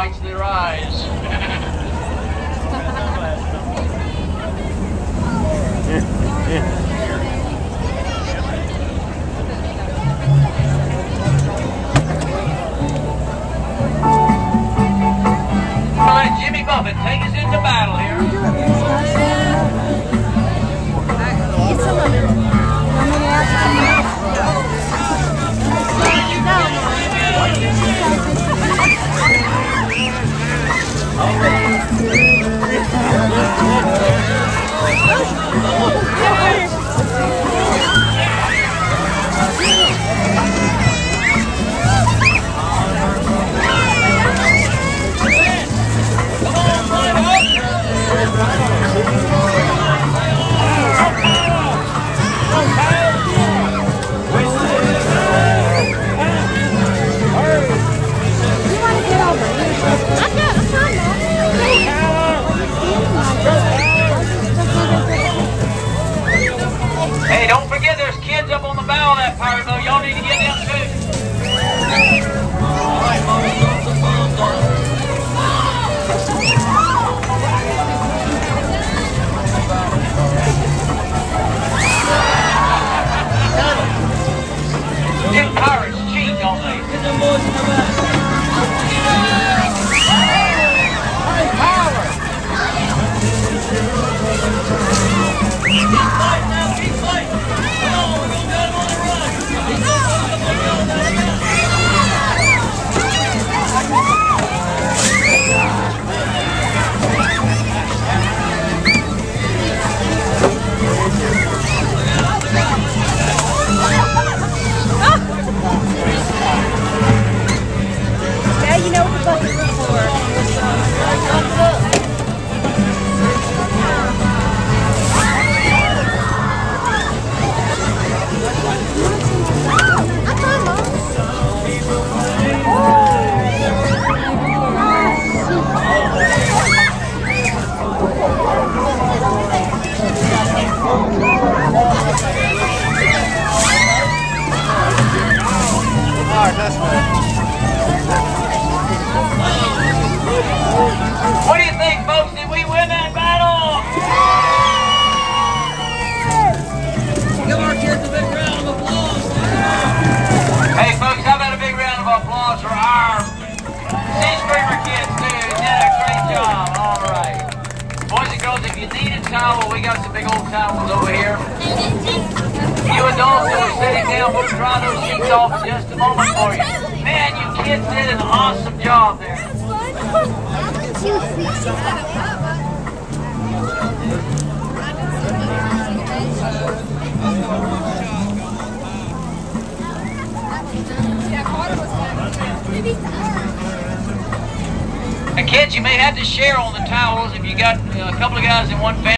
heights of their eyes. Let Jimmy Buffett take us into battle here. Get some of it. Hey, don't forget there's kids up on the bow of that pirate boat. Y'all need to get them too. All right, Mama, throw some bombs on them. Them pirates cheat, don't they? Yeah, you know what the buckets are for. What do you think, folks? Did we win that battle? Give our kids a big round of applause. Hey, folks, how about a big round of applause for our Sea Screamer kids, too? They did a great job. All right. Boys and girls, if you need a towel, we got some big old towels over here. You adults that are sitting down, we'll dry those sheets off in just a moment for you. Man, you kids did an awesome job there. And kids, you may have to share on the towels if you got a couple of guys in one family.